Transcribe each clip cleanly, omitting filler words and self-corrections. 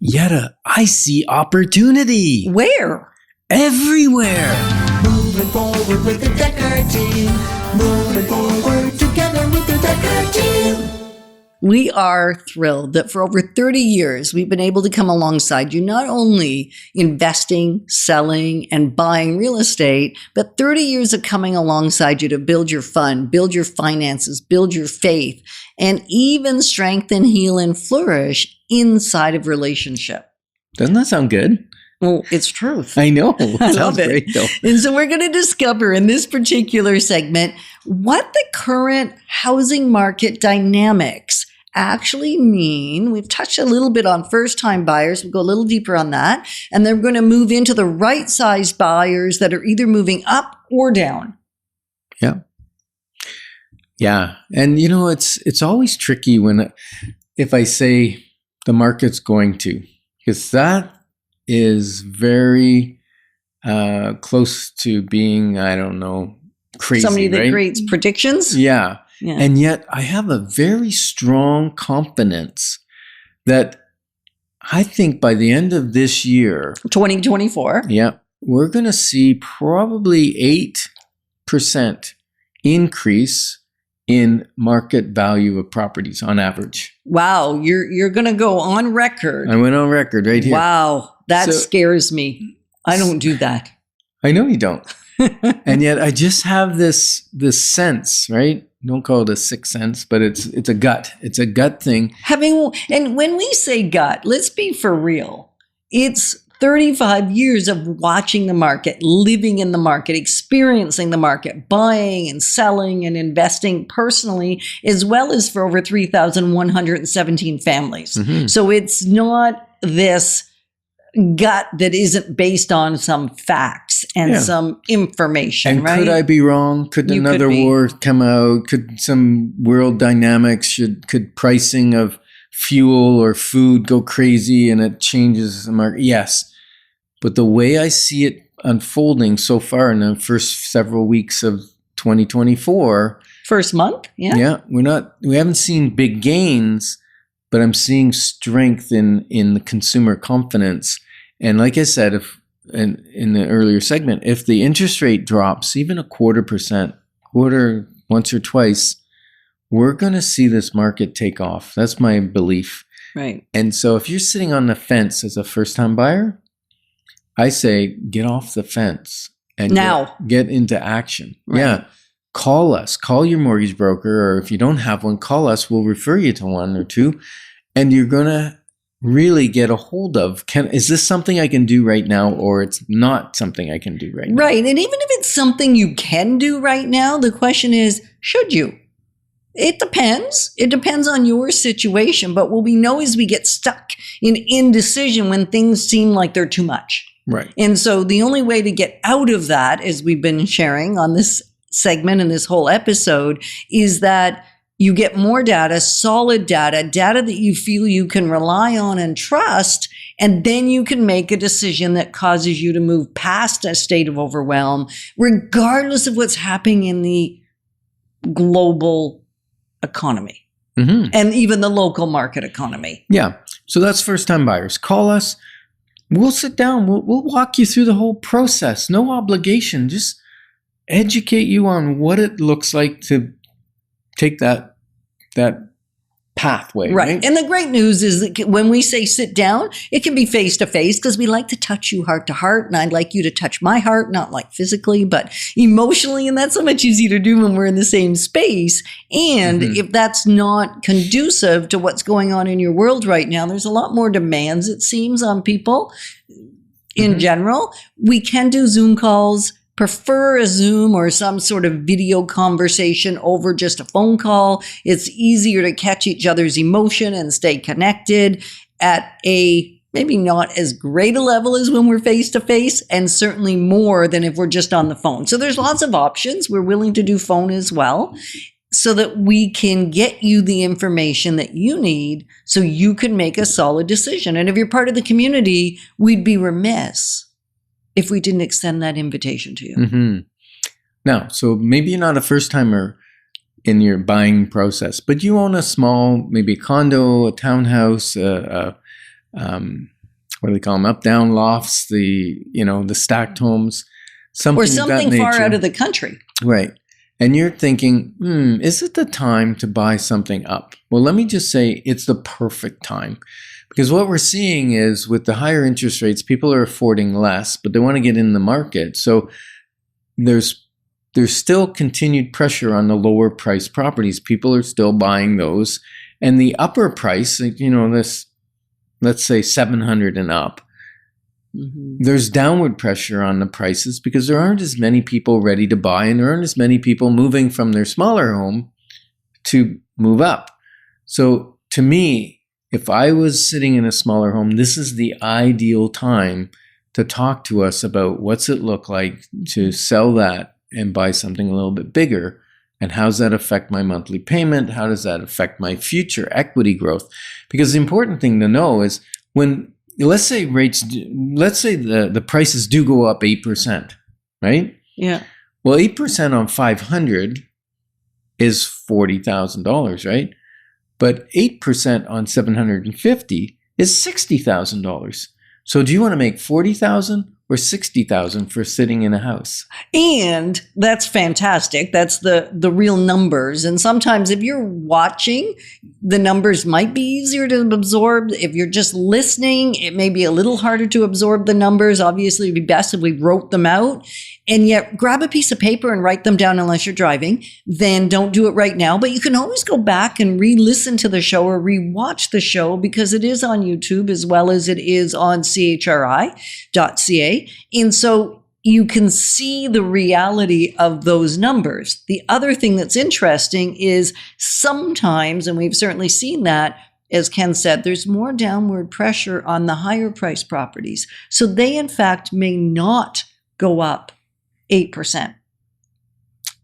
Yetta, I see opportunity. Where? Everywhere. Moving forward with the Dekker Team. Moving forward together with the Dekker Team. We are thrilled that for over 30 years, we've been able to come alongside you, not only investing, selling, and buying real estate, but 30 years of coming alongside you to build your fund, build your finances, build your faith, and even strengthen, heal, and flourish inside of relationship. Doesn't that sound good? Well, it's truth. I know. I Sounds love it. great, though. And so we're going to discover in this particular segment what the current housing market dynamics actually mean. We've touched a little bit on first-time buyers. We'll go a little deeper on that. And then we're going to move into the right-sized buyers that are either moving up or down. Yeah. Yeah. And you know, it's always tricky if I say the market's going to, because that is very close to being, I don't know, crazy. Somebody that right? creates predictions. Yeah. Yeah. And yet I have a very strong confidence that I think by the end of this year, 2024. yeah, we're going to see probably 8% increase in market value of properties on average. Wow. You're going to go on record. I went on record right here. Wow. That So- scares me. I don't do that. I know you don't. And yet I just have this sense, right? Don't call it a sixth sense, but it's a gut. It's a gut thing. And when we say gut, let's be for real. It's 35 years of watching the market, living in the market, experiencing the market, buying and selling and investing personally, as well as for over 3,117 families. Mhm. So it's not this gut that isn't based on some facts and Yeah. some information, And right? could I be wrong? Could You could another be. war come out? Could some world dynamics, could pricing of fuel or food go crazy and it changes the market? Yes. But the way I see it unfolding so far in the first several weeks of 2024, First month? Yeah. we haven't seen big gains, but I'm seeing strength in the consumer confidence. And like I said, if in the earlier segment, if the interest rate drops even a quarter once or twice, we're going to see this market take off. That's my belief. Right. And so if you're sitting on the fence as a first-time buyer, I say get off the fence and Now. get into action. Right. Yeah. Call us. Call your mortgage broker, or if you don't have one, call us. We'll refer you to one or two. And you're going to really get a hold of, is this something I can do right now, or it's not something I can do right now? Right. And even if it's something you can do right now, the question is, should you? It depends. It depends on your situation. But what we know is we get stuck in indecision when things seem like they're too much. Right. And so the only way to get out of that, as we've been sharing on this segment and this whole episode, is that you get more data, solid data that you feel you can rely on and trust, and then you can make a decision that causes you to move past a state of overwhelm, regardless of what's happening in the global economy Mm-hmm. and even the local market economy. Yeah. So that's first-time buyers. Call us. We'll sit down. We'll walk you through the whole process. No obligation. Just educate you on what it looks like to take that pathway. Right. And the great news is that when we say sit down, it can be face to face because we like to touch you heart to heart. And I'd like you to touch my heart, not like physically, but emotionally. And that's so much easier to do when we're in the same space. And if that's not conducive to what's going on in your world right now, there's a lot more demands, it seems, on people in general. We can do Zoom calls. Prefer a Zoom or some sort of video conversation over just a phone call. It's easier to catch each other's emotion and stay connected at a maybe not as great a level as when we're face to face, and certainly more than if we're just on the phone. So there's lots of options. We're willing to do phone as well, so that we can get you the information that you need so you can make a solid decision. And if you're part of the community, we'd be remiss if we didn't extend that invitation to you. Mm-hmm. Now, so maybe you're not a first-timer in your buying process, but you own a small, maybe a condo, a townhouse, what do they call them? Up, down lofts, the stacked homes, something Or of that something far nature. out of the country. Right. And you're thinking, is it the time to buy something up? Well, let me just say it's the perfect time. Because what we're seeing is with the higher interest rates, people are affording less, but they want to get in the market. So there's still continued pressure on the lower price properties. People are still buying those. And the upper price, this, let's say 700 and up, there's downward pressure on the prices because there aren't as many people ready to buy and there aren't as many people moving from their smaller home to move up. So to me, if I was sitting in a smaller home, this is the ideal time to talk to us about what's it look like to sell that and buy something a little bit bigger. And how does that affect my monthly payment? How does that affect my future equity growth? Because the important thing to know is when, let's say the prices do go up 8%, right? Yeah. Well, 8% on 500 is $40,000, right? But 8% on 750 is $60,000. So do you want to make $40,000 or $60,000 for sitting in a house? And that's fantastic. That's the real numbers. And sometimes if you're watching, the numbers might be easier to absorb. If you're just listening, it may be a little harder to absorb the numbers. Obviously, it'd be best if we wrote them out. And yet grab a piece of paper and write them down unless you're driving. Then don't do it right now. But you can always go back and re-listen to the show or re-watch the show because it is on YouTube as well as it is on chri.ca. And so you can see the reality of those numbers. The other thing that's interesting is sometimes, and we've certainly seen that, as Ken said, there's more downward pressure on the higher price properties. So they, in fact, may not go up 8%.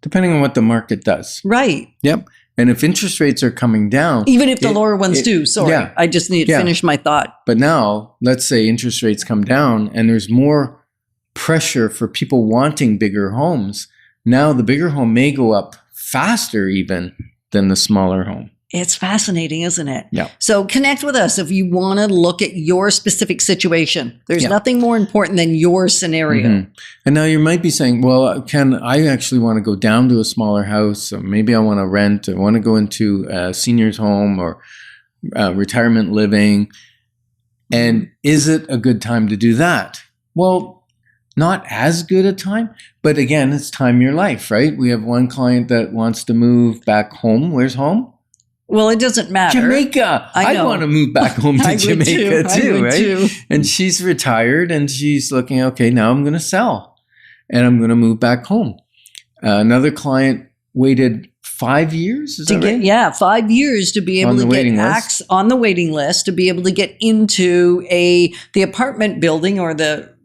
Depending on what the market does. Right. Yep. And if interest rates are coming down. Even if the lower ones do. Sorry. Yeah. I just need to finish my thought. But now, let's say interest rates come down and there's more pressure for people wanting bigger homes. Now the bigger home may go up faster even than the smaller home. It's fascinating, isn't it? Yeah. So connect with us if you want to look at your specific situation. There's nothing more important than your scenario. Mm-hmm. And now you might be saying, well, Ken, I actually want to go down to a smaller house. Or maybe I want to rent. I want to go into a senior's home or retirement living. And is it a good time to do that? Well, not as good a time. But again, it's time in your life, right? We have one client that wants to move back home. Where's home? Well, it doesn't matter. Jamaica. I want to move back home to Jamaica too, right? Too. And she's retired and she's looking, okay, now I'm going to sell and I'm going to move back home. Another client waited 5 years. Is that right? 5 years to be able to get on the waiting list, to be able to get into the apartment building or the,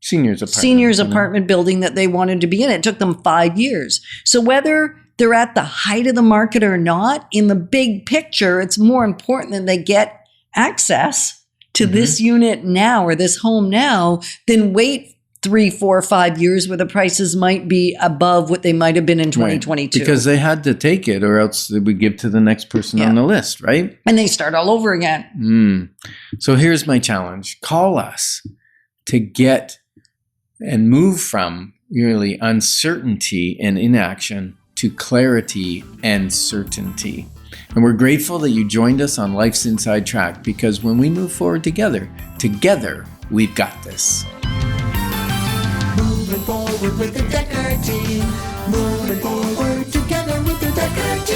seniors apartment building that they wanted to be in. It took them 5 years. So whether they're at the height of the market or not, in the big picture, it's more important that they get access to this unit now or this home now than wait 3, 4, 5 years where the prices might be above what they might have been in 2022. Because they had to take it or else they would give to the next person on the list, right? And they start all over again. So here's my challenge. Call us to get and move from really uncertainty and inaction to clarity and certainty. And we're grateful that you joined us on Life's Inside Track because when we move forward together, we've got this. Moving forward with the Dekker Team. Moving forward together with the Dekker Team.